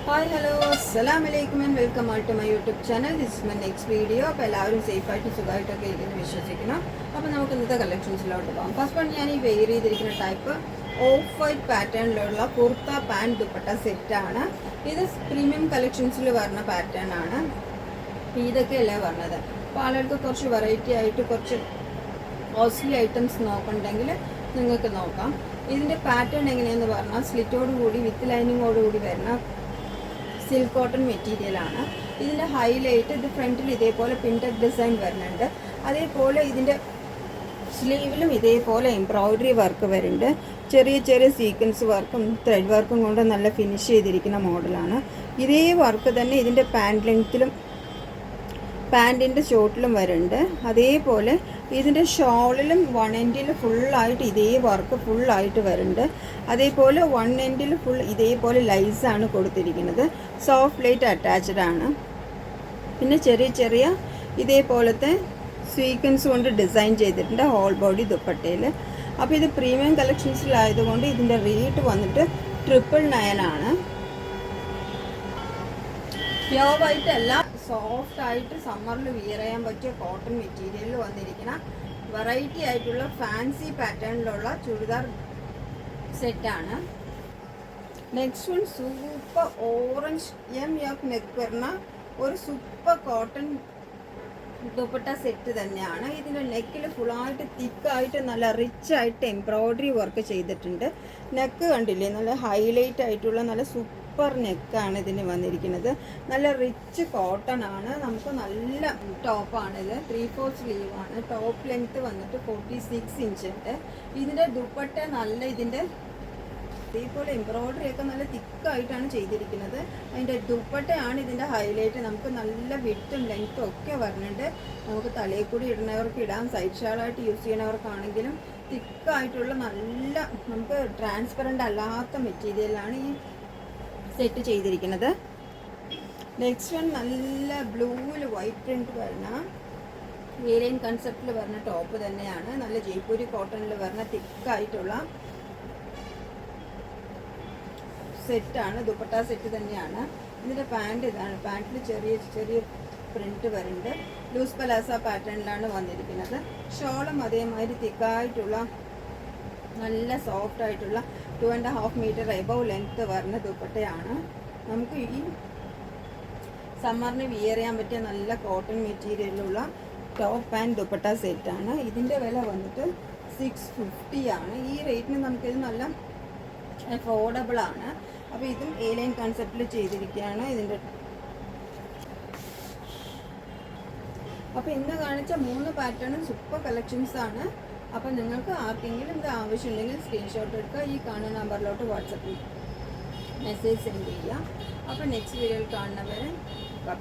Hi hello അസ്സലാമലൈക്കും and welcome all to my YouTube channel. This is my next video. അപ്പോൾ എല്ലാവരും സേഫായിട്ട് സുഖമായിട്ടൊക്കെ ഇരിക്കുന്നു വിശ്വസിക്കണം. അപ്പോൾ നമുക്ക് ഇന്നത്തെ കളക്ഷൻസിലോട്ട് പോകാം. ഫസ്റ്റ് വൺ ഞാൻ ഈ വെയർ ചെയ്തിരിക്കുന്ന ടൈപ്പ് ഓഫ് വൈറ്റ് പാറ്റേണിലുള്ള കുർത്ത പാൻറ് ദുപ്പട്ട സെറ്റാണ്. ഇത് പ്രീമിയം കളക്ഷൻസിൽ വരുന്ന പാറ്റേൺ ആണ്. ഇതൊക്കെയല്ലേ പറഞ്ഞത്. അപ്പോൾ ആളുകൾക്ക് കുറച്ച് വെറൈറ്റി ആയിട്ട് കുറച്ച് കോസ്റ്റ്ലി ഐറ്റംസ് നോക്കണ്ടെങ്കിൽ നിങ്ങൾക്ക് നോക്കാം. ഇതിൻ്റെ പാറ്റേൺ എങ്ങനെയാണെന്ന് പറഞ്ഞാൽ സ്ലിറ്റോടുകൂടി വിത്ത് ലൈനിങ്ങോടുകൂടി വരുന്ന സിൽക്ക് കോട്ടൺ മെറ്റീരിയലാണ്. ഇതിൻ്റെ ഹൈലൈറ്റ് ഇത് ഫ്രണ്ടിൽ ഇതേപോലെ പിൻടെക് ഡിസൈൻ വരുന്നുണ്ട്. അതേപോലെ ഇതിൻ്റെ സ്ലീവിലും ഇതേപോലെ എംബ്രോയ്ഡറി വർക്ക് വരുന്നുണ്ട്. ചെറിയ ചെറിയ സീക്വൻസ് വർക്കും ത്രെഡ് വർക്കും കൊണ്ട് നല്ല ഫിനിഷ് ചെയ്തിരിക്കുന്ന മോഡലാണ്. ഇതേ വർക്ക് തന്നെ ഇതിൻ്റെ പാൻറ് ലെങ്ത്തിലും പാൻറ്റിൻ്റെ ഷോർട്ടിലും വരുന്നുണ്ട്. അതേപോലെ ഇതിൻ്റെ ഷോളിലും വൺ എൻഡിൽ ഫുള്ളായിട്ട് ഇതേ വർക്ക് ഫുള്ളായിട്ട് വരുന്നുണ്ട്. അതേപോലെ വൺ എൻഡിൽ ഫുൾ ഇതേപോലെ ലൈസാണ് കൊടുത്തിരിക്കുന്നത്. സോഫ്റ്റ് ലൈറ്റ് അറ്റാച്ച്ഡ് ആണ്. പിന്നെ ചെറിയ ചെറിയ ഇതേപോലത്തെ സ്വീക്വൻസ് കൊണ്ട് ഡിസൈൻ ചെയ്തിട്ടുണ്ട് ഹോൾ ബോഡി ദുപ്പട്ടയിൽ. അപ്പോൾ ഇത് പ്രീമിയം കളക്ഷൻസിലായതുകൊണ്ട് ഇതിൻ്റെ റേറ്റ് വന്നിട്ട് 999 ആണ്. പ്യോർ വൈറ്റ് അല്ല, സോഫ്റ്റ് ആയിട്ട് സമ്മറിൽ വിയർ ചെയ്യാൻ പറ്റിയ കോട്ടൺ മെറ്റീരിയലിൽ വന്നിരിക്കുന്ന വെറൈറ്റി ആയിട്ടുള്ള ഫാൻസി പാറ്റേണിലുള്ള ചുരിദാർ സെറ്റാണ്. Next one super orange yoke neck വരുന്ന ഒരു സൂപ്പർ കോട്ടൺ ദുപ്പട്ട സെറ്റ് തന്നെയാണ്. ഇതിൻ്റെ നെക്കിൽ ഫുള്ളായിട്ട് തിക്കായിട്ട് നല്ല റിച്ച് ആയിട്ട് എംബ്രോയ്ഡറി വർക്ക് ചെയ്തിട്ടുണ്ട്. നെക്ക് കണ്ടില്ലേ, നല്ല ഹൈലൈറ്റ് ആയിട്ടുള്ള നല്ല സൂപ്പർ നെക്കാണ് ഇതിന് വന്നിരിക്കുന്നത്. നല്ല റിച്ച് കോട്ടൺ ആണ്. നമുക്ക് നല്ല ടോപ്പാണിത്. 3/4 സ്ലീവാണ്. ടോപ്പ് ലെങ്ത്ത് വന്നിട്ട് 46 ഇഞ്ച് ഉണ്ട്. ഇതിൻ്റെ ദുപ്പട്ട നല്ല ഇതിൻ്റെ ഇതേപോലെ എംബ്രോയ്ഡറി ഒക്കെ നല്ല തിക്കായിട്ടാണ് ചെയ്തിരിക്കുന്നത്. അതിൻ്റെ ദുപ്പട്ടയാണ് ഇതിൻ്റെ ഹൈലൈറ്റ്. നമുക്ക് നല്ല വിട്ടും ലെങ്ത്തും ഒക്കെ വരുന്നുണ്ട്. നമുക്ക് തലയിൽ കൂടി ഇടുന്നവർക്ക് ഇടാം, സൈഡ് ഷാളായിട്ട് യൂസ് ചെയ്യുന്നവർക്കാണെങ്കിലും തിക്കായിട്ടുള്ള നല്ല നമുക്ക് ട്രാൻസ്പെറൻ്റ് അല്ലാത്ത മെറ്റീരിയലാണ് ഈ സെറ്റ് ചെയ്തിരിക്കുന്നത്. നെക്സ്റ്റ് വൺ നല്ല ബ്ലൂവിൽ വൈറ്റ് പ്രിൻറ്റ് വരുന്ന ഏലിയൻ കൺസെപ്റ്റിൽ വരുന്ന ടോപ്പ് തന്നെയാണ്. നല്ല ജയ്പൂരി കോട്ടണിൽ വരുന്ന തിക്കായിട്ടുള്ള സെറ്റാണ്. ദുപ്പട്ട സെറ്റ് തന്നെയാണ്. ഇതിൻ്റെ പാൻറ് ഇതാണ്. പാൻറ്റിൽ ചെറിയ ചെറിയ പ്രിൻറ്റ് വരുന്നുണ്ട്. ലൂസ് പലാസ പാറ്റേണിലാണ് വന്നിരിക്കുന്നത്. ഷോളും അതേമാതിരി തിക്കായിട്ടുള്ള നല്ല സോഫ്റ്റ് ആയിട്ടുള്ള 2.5 മീറ്റർ എബവ് ലെങ്ത്ത് വരുന്ന ദുപ്പട്ടയാണ്. നമുക്ക് ഈ സമ്മറിന് വിയർ ചെയ്യാൻ പറ്റിയ നല്ല കോട്ടൺ മെറ്റീരിയലുള്ള ടോപ്പ് ആൻഡ് ദുപ്പട്ട സെറ്റാണ്. ഇതിൻ്റെ വില വന്നിട്ട് 650 ആണ്. ഈ റേറ്റിന് നമുക്കിത് നല്ല അഫോർഡബിൾ ആണ്. അപ്പോൾ ഇതും എ ലൈൻ കൺസെപ്റ്റിൽ ചെയ്തിരിക്കുകയാണ്. ഇതിൻ്റെ അപ്പോൾ ഇന്ന് കാണിച്ച 3 പാറ്റേണും സൂപ്പർ കളക്ഷൻസ് ആണ്. അപ്പോൾ നിങ്ങൾക്ക് ആർക്കെങ്കിലും ഇത് ആവശ്യമുണ്ടെങ്കിൽ സ്ക്രീൻഷോട്ട് എടുക്കുക. ഈ കാണുന്ന നമ്പറിലോട്ട് വാട്സപ്പിൽ മെസ്സേജ് സെൻഡ് ചെയ്യുക. അപ്പോൾ നെക്സ്റ്റ് വീഡിയോയിൽ കാണുന്നവരെ ബൈ.